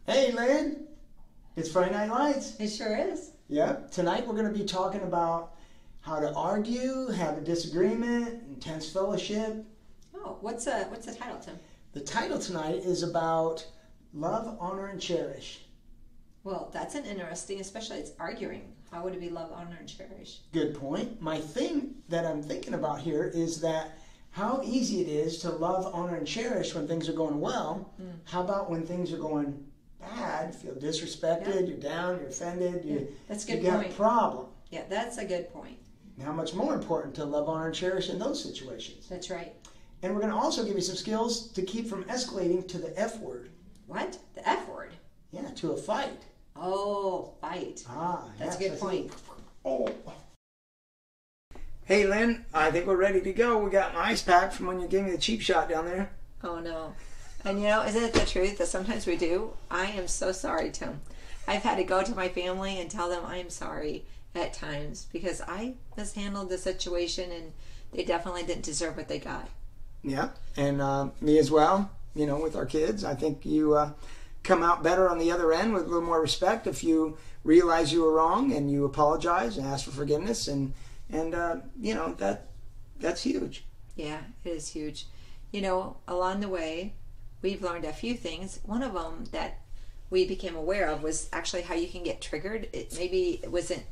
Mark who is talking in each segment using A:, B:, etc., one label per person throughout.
A: Hey, Lynn. It's Friday Night Lights.
B: It sure is.
A: Yep. Tonight we're going to be talking about how to argue, have a disagreement, intense fellowship.
B: Oh, what's the title, Tim?
A: The title tonight is about love, honor, and cherish.
B: Well, that's an interesting, especially it's arguing. How would it be love, honor, and cherish?
A: Good point. My thing that I'm thinking about here is that how easy it is to love, honor, and cherish when things are going well. How about when things are going bad, feel disrespected, you're down, you're offended,
B: that's a good
A: you got
B: point.
A: a problem.
B: Yeah, that's a good point.
A: How much more important to love, honor, and cherish in those situations.
B: That's right.
A: And we're going to also give you some skills to keep from escalating to the F word.
B: What? The F word?
A: Yeah, to a fight.
B: Oh, fight. That's a good point.
A: Oh. Hey, Lynn, I think we're ready to go. We got my ice pack from when you gave me the cheap shot down there.
B: Oh, no. And you know, isn't it the truth that sometimes we do? I am so sorry, Tim. I've had to go to my family and tell them I am sorry at times because I mishandled the situation and they definitely didn't deserve what they got.
A: Yeah, and me as well, you know, with our kids. I think you come out better on the other end with a little more respect if you realize you were wrong and you apologize and ask for forgiveness. And you know, that's huge.
B: Yeah, it is huge. You know, along the way, we've learned a few things. One of them that we became aware of was actually how you can get triggered. Maybe it wasn't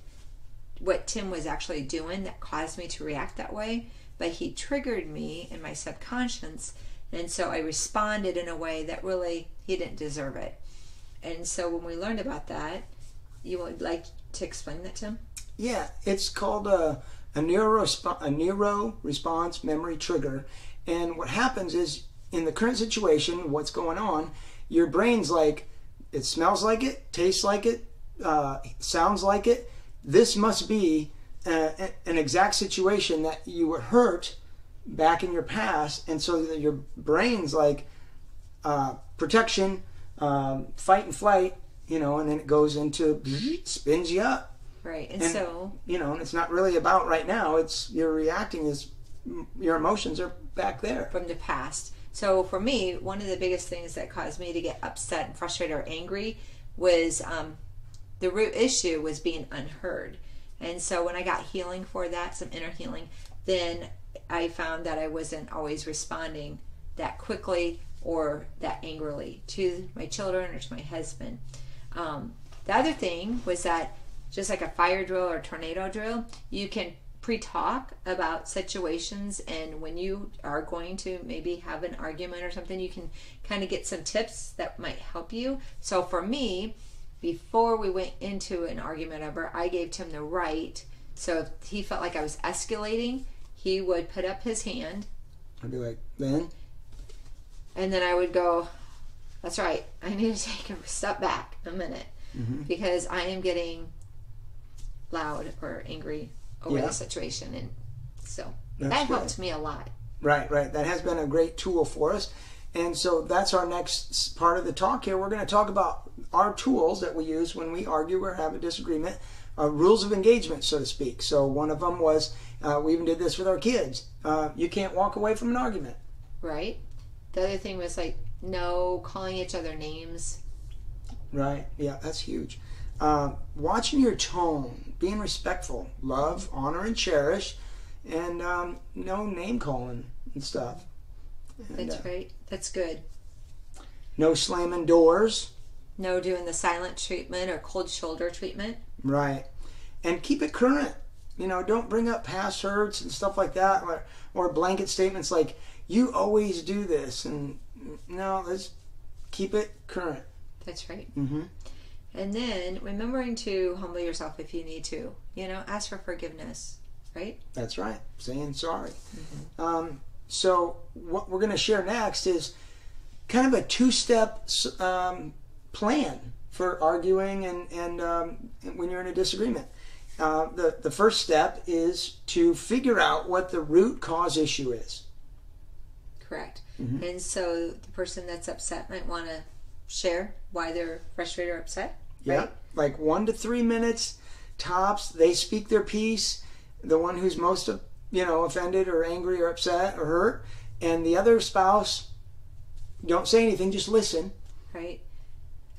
B: what Tim was actually doing that caused me to react that way, but he triggered me in my subconscious, and so I responded in a way that really he didn't deserve it. And so when we learned about that, you would like to explain that, Tim?
A: Yeah, it's called a neuro response memory trigger. And what happens is, in the current situation, what's going on, your brain's like, it smells like it, tastes like it, sounds like it. This must be an exact situation that you were hurt back in your past. And so your brain's like, protection, fight and flight, you know, and then it goes into, spins you up.
B: Right, and so...
A: You know, and it's not really about right now. It's you're reacting as your emotions are back there.
B: From the past. So for me, one of the biggest things that caused me to get upset and frustrated or angry was the root issue was being unheard. And so when I got healing for that, some inner healing, then I found that I wasn't always responding that quickly or that angrily to my children or to my husband. The other thing was that just like a fire drill or tornado drill, you can pre-talk about situations, and when you are going to maybe have an argument or something, you can kind of get some tips that might help you. So for me, before we went into an argument ever, I gave Tim the right. So if he felt like I was escalating, he would put up his hand.
A: I'd be like, Lynn?
B: And then I would go, that's right, I need to take a step back a minute because I am getting loud or angry over the situation, and so that helped me a lot. Right.
A: That has been a great tool for us. And so that's our next part of the talk here. We're going to talk about our tools that we use when we argue or have a disagreement, rules of engagement, so to speak. So one of them was, we even did this with our kids. You can't walk away from an argument.
B: Right. The other thing was like no calling each other names. Right.
A: Yeah, that's huge. Watching your tone, being respectful, love, honor, and cherish, and no name calling and stuff. And,
B: that's right. That's good.
A: No slamming doors.
B: No doing the silent treatment or cold shoulder treatment.
A: Right. And keep it current. You know, don't bring up past hurts and stuff like that, or blanket statements like, you always do this. And no, let's keep it current.
B: That's right. And then remembering to humble yourself if you need to. You know, ask for forgiveness, right?
A: That's right. Saying sorry. So what we're going to share next is kind of a two-step plan for arguing and when you're in a disagreement. The first step is to figure out what the root cause issue is.
B: Correct. And so the person that's upset might want to share why they're frustrated or upset.
A: Yeah,
B: right?
A: Like 1 to 3 minutes tops. They speak their piece. The one who's most, offended or angry or upset or hurt, and the other spouse, don't say anything, just listen.
B: Right.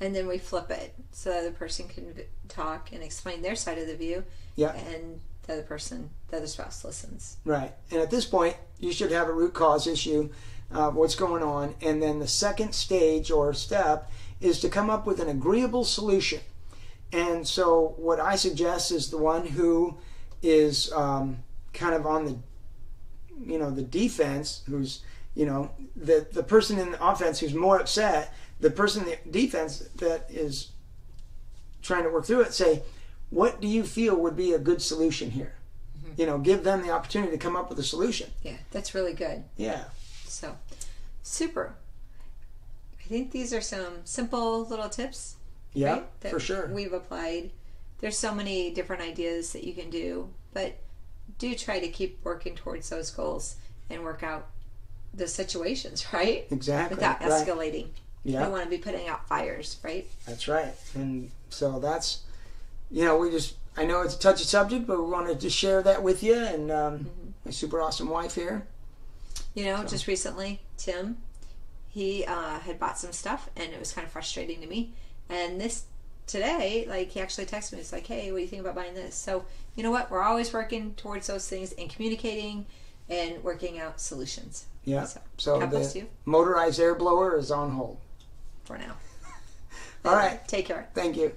B: and then we flip it so the other person can talk and explain their side of the view.
A: Yeah.
B: And the other person, the other spouse, listens.
A: Right. And at this point, you should have a root cause issue, what's going on. And then the second stage or step is to come up with an agreeable solution. And so what I suggest is the one who is kind of on the, the defense, who's, the person in the offense who's more upset, the person in the defense that is trying to work through it, say, what do you feel would be a good solution here? Mm-hmm. Give them the opportunity to come up with a solution.
B: Yeah, that's really good.
A: Yeah.
B: So, super. I think these are some simple little tips.
A: Yeah,
B: right, that
A: for sure.
B: We've applied. There's so many different ideas that you can do, but do try to keep working towards those goals and work out the situations, right?
A: Exactly.
B: Without escalating. Right.
A: Yeah.
B: You don't want to be putting out fires, right?
A: That's right. And so that's, I know it's a touchy subject, but we want to just share that with you and my super awesome wife here.
B: Just recently, Tim, he had bought some stuff and it was kind of frustrating to me. And today, he actually texted me. It's like, hey, what do you think about buying this? So, you know what? We're always working towards those things and communicating and working out solutions.
A: Yeah. So
B: God bless you.
A: Motorized air blower is on hold.
B: For now.
A: All right.
B: Take care.
A: Thank you.